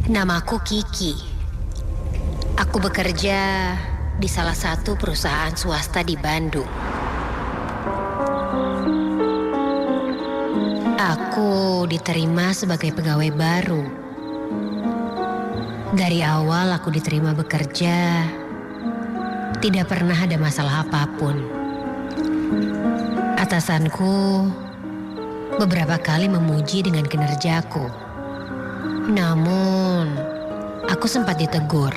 Namaku Kiki. Aku bekerja di salah satu perusahaan swasta di Bandung. Aku diterima sebagai pegawai baru. Dari awal aku diterima bekerja, tidak pernah ada masalah apapun. Atasanku beberapa kali memuji dengan kinerjaku. Namun, aku sempat ditegur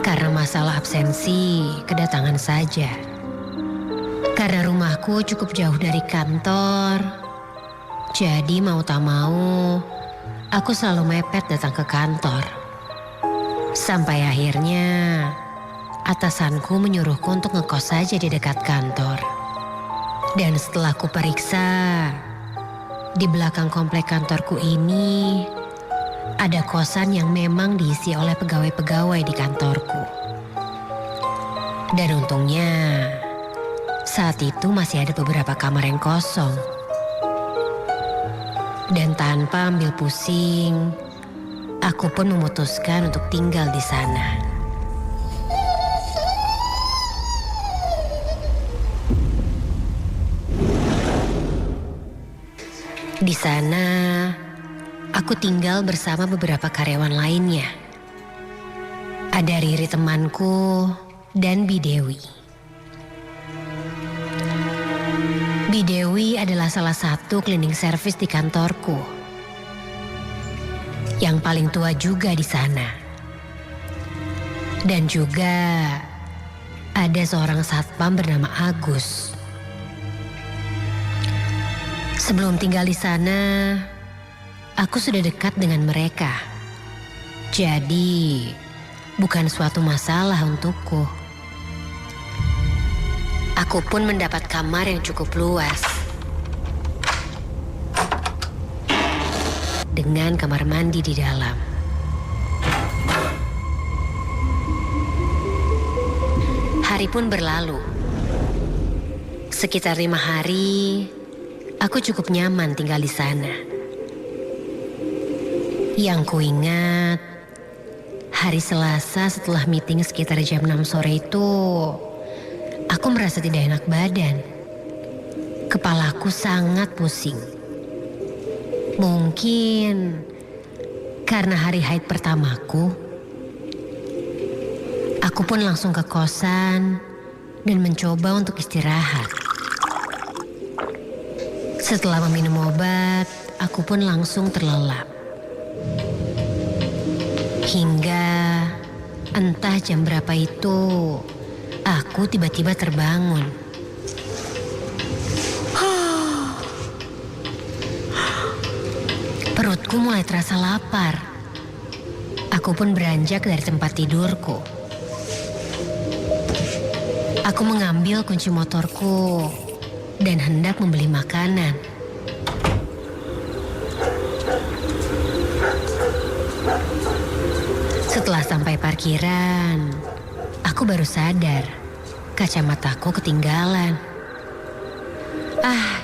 karena masalah absensi kedatangan saja. Karena rumahku cukup jauh dari kantor, jadi mau tak mau, aku selalu mepet datang ke kantor. Sampai akhirnya, atasanku menyuruhku untuk ngekos saja di dekat kantor. Dan setelah ku periksa, di belakang komplek kantorku ini, ada kosan yang memang diisi oleh pegawai-pegawai di kantorku. Dan untungnya, saat itu masih ada beberapa kamar yang kosong. Dan tanpa ambil pusing, aku pun memutuskan untuk tinggal di sana. Di sana, aku tinggal bersama beberapa karyawan lainnya. Ada Riri temanku dan Bidewi. Bidewi adalah salah satu cleaning service di kantorku. Yang paling tua juga di sana. Dan juga ada seorang satpam bernama Agus. Sebelum tinggal di sana, aku sudah dekat dengan mereka. Jadi, bukan suatu masalah untukku. Aku pun mendapat kamar yang cukup luas. Dengan kamar mandi di dalam. Hari pun berlalu. Sekitar 5 hari, aku cukup nyaman tinggal di sana. Yang kuingat, hari Selasa setelah meeting sekitar jam 6 sore itu, aku merasa tidak enak badan. Kepalaku sangat pusing. Mungkin karena hari haid pertamaku, aku pun langsung ke kosan dan mencoba untuk istirahat. Setelah meminum obat, aku pun langsung terlelap. Hingga entah jam berapa itu, aku tiba-tiba terbangun. Perutku mulai terasa lapar. Aku pun beranjak dari tempat tidurku. Aku mengambil kunci motorku dan hendak membeli makanan. Setelah sampai parkiran, aku baru sadar kacamataku ketinggalan.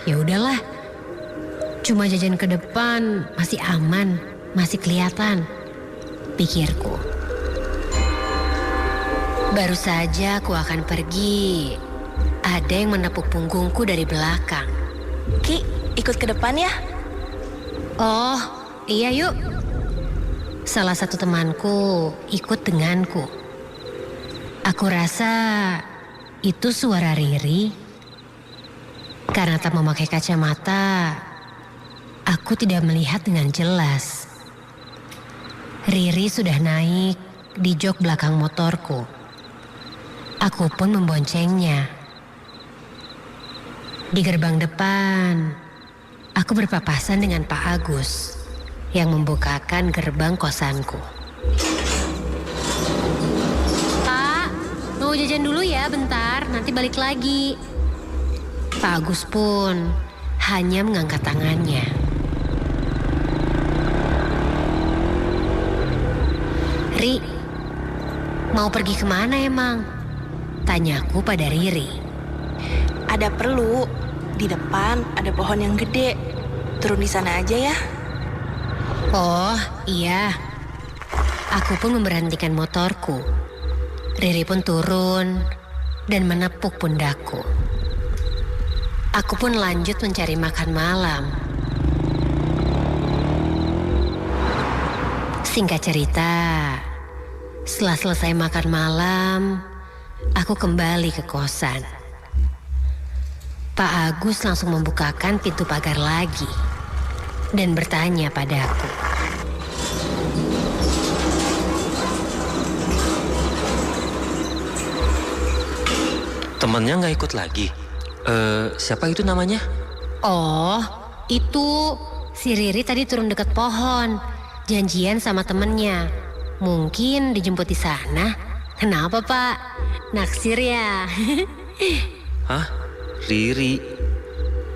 Ya udahlah. Cuma jajan ke depan masih aman, masih kelihatan, pikirku. Baru saja aku akan pergi, ada yang menepuk punggungku dari belakang. Ki, ikut ke depan ya? Oh, iya yuk. Salah satu temanku ikut denganku. Aku rasa itu suara Riri. Karena tak memakai kacamata, aku tidak melihat dengan jelas. Riri sudah naik di jok belakang motorku. Aku pun memboncengnya. Di gerbang depan, aku berpapasan dengan Pak Agus yang membukakan gerbang kosanku. Pak, mau jajan dulu ya bentar, nanti balik lagi. Pak Agus pun hanya mengangkat tangannya. Ri, mau pergi kemana emang? Tanyaku pada Riri. Ada perlu. Di depan ada pohon yang gede. Turun di sana aja ya. Oh, iya. Aku pun memberhentikan motorku. Riri pun turun dan menepuk pundakku. Aku pun lanjut mencari makan malam. Singkat cerita, setelah selesai makan malam, aku kembali ke kosan. Pak Agus langsung membukakan pintu pagar lagi dan bertanya padaku. Temennya nggak ikut lagi? Siapa itu namanya? Oh, itu si Riri tadi turun dekat pohon, janjian sama temennya. Mungkin dijemput di sana. Kenapa, Pak? Naksir ya? Hah? Riri?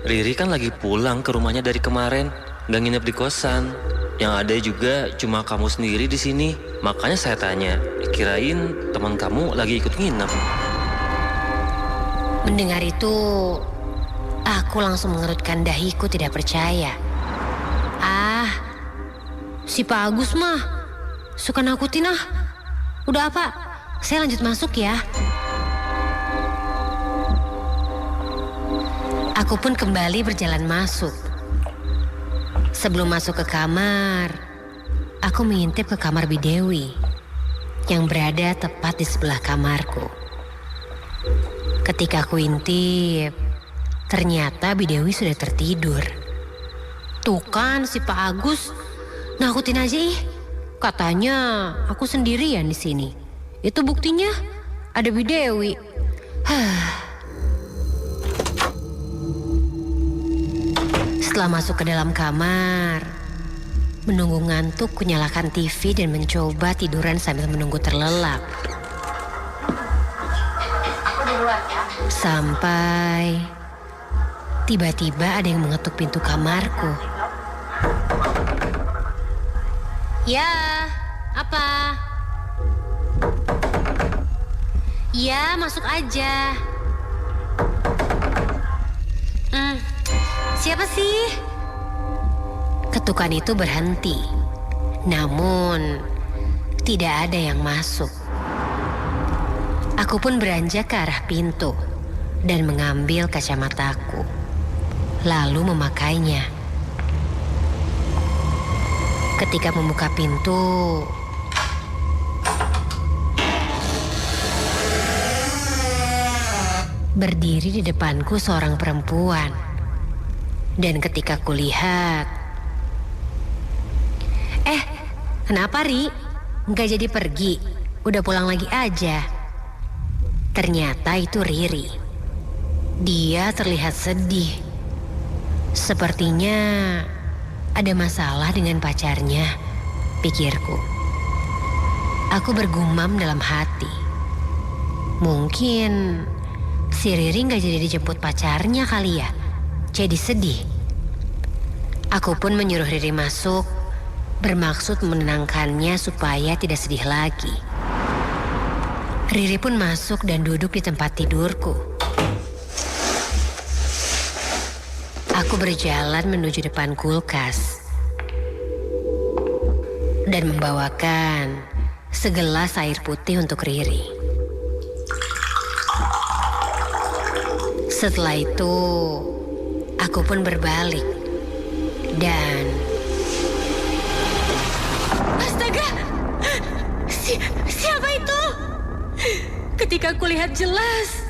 Riri kan lagi pulang ke rumahnya dari kemarin, nggak nginep di kosan. Yang ada juga cuma kamu sendiri di sini. Makanya saya tanya, kirain teman kamu lagi ikut nginep. Mendengar itu, aku langsung mengerutkan dahiku tidak percaya. Ah, si Pak Agus mah suka nakutin ah. Udah apa? Saya lanjut masuk ya. Aku pun kembali berjalan masuk. Sebelum masuk ke kamar, aku mengintip ke kamar Bidewi yang berada tepat di sebelah kamarku. Ketika aku intip, ternyata Bidewi sudah tertidur. Tuh kan si Pak Agus nakutin aja ih. Katanya aku sendirian di sini. Itu buktinya ada Bidewi. Setelah masuk ke dalam kamar, menunggu ngantuk, kunyalakan TV dan mencoba tiduran sambil menunggu terlelap. Sampai tiba-tiba ada yang mengetuk pintu kamarku. Ya, apa? Ya, masuk aja. Siapa sih? Ketukan itu berhenti. Namun, tidak ada yang masuk. Aku pun beranjak ke arah pintu dan mengambil kacamataku, lalu memakainya. Ketika membuka pintu, berdiri di depanku seorang perempuan. Dan ketika kulihat, kenapa Ri? Nggak jadi pergi? Udah pulang lagi aja. Ternyata itu Riri. Dia terlihat sedih. Sepertinya ada masalah dengan pacarnya, pikirku. Aku bergumam dalam hati. Mungkin si Riri nggak jadi dijemput pacarnya kali ya. Jadi sedih. Aku pun menyuruh Riri masuk, bermaksud menenangkannya supaya tidak sedih lagi. Riri pun masuk dan duduk di tempat tidurku. Aku berjalan menuju depan kulkas dan membawakan segelas air putih untuk Riri. Setelah itu, aku pun berbalik dan... Astaga! Siapa itu? Ketika aku lihat jelas,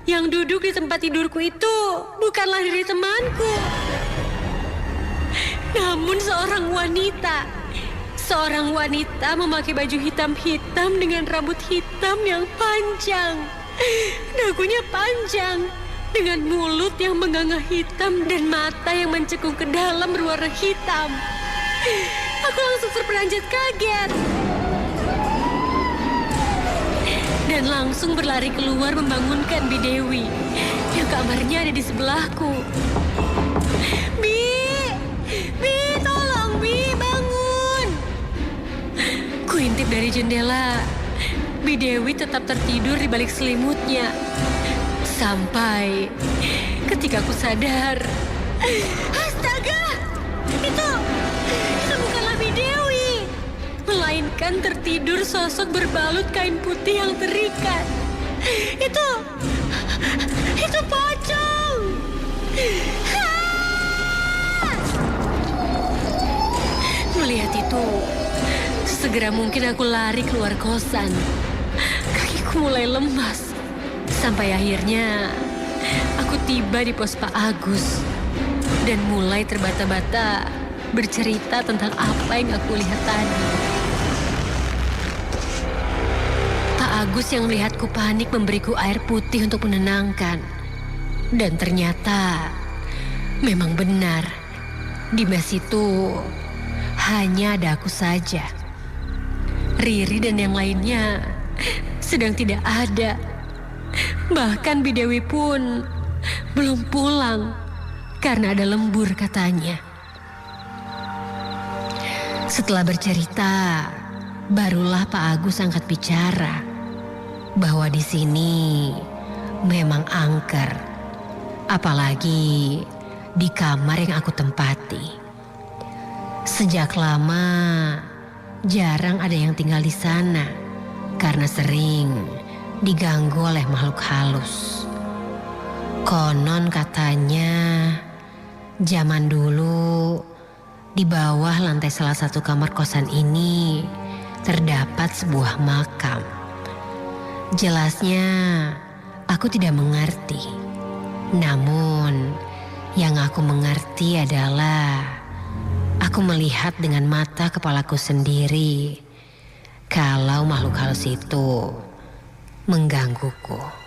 yang duduk di tempat tidurku itu bukanlah Riri temanku. Namun seorang wanita. Seorang wanita memakai baju hitam-hitam dengan rambut hitam yang panjang. Dagunya panjang. Dengan mulut yang menganga hitam dan mata yang mencekung ke dalam berwarna hitam. Aku langsung terperanjat kaget. Dan langsung berlari keluar membangunkan Bidewi yang kamarnya ada di sebelahku. Bi, tolong Bi, bangun. Kuintip dari jendela, Bidewi tetap tertidur di balik selimutnya. Sampai ketika aku sadar, astaga, itu bukanlah Bidewi, melainkan tertidur sosok berbalut kain putih yang terikat. Itu pocong. Melihat itu, segera mungkin aku lari keluar kosan. Kakiku mulai lemas. Sampai akhirnya aku tiba di pos Pak Agus dan mulai terbata-bata bercerita tentang apa yang aku lihat tadi. Pak Agus yang melihatku panik memberiku air putih untuk menenangkan. Dan ternyata memang benar, di mes itu hanya ada aku saja. Riri dan yang lainnya sedang tidak ada. Bahkan Bidewi pun belum pulang karena ada lembur katanya. Setelah bercerita, barulah Pak Agus angkat bicara bahwa di sini memang angker. Apalagi di kamar yang aku tempati. Sejak lama jarang ada yang tinggal di sana karena sering diganggu oleh makhluk halus. Konon katanya zaman dulu di bawah lantai salah satu kamar kosan ini terdapat sebuah makam. Jelasnya aku tidak mengerti. Namun yang aku mengerti adalah aku melihat dengan mata kepalaku sendiri kalau makhluk halus itu menggangguku.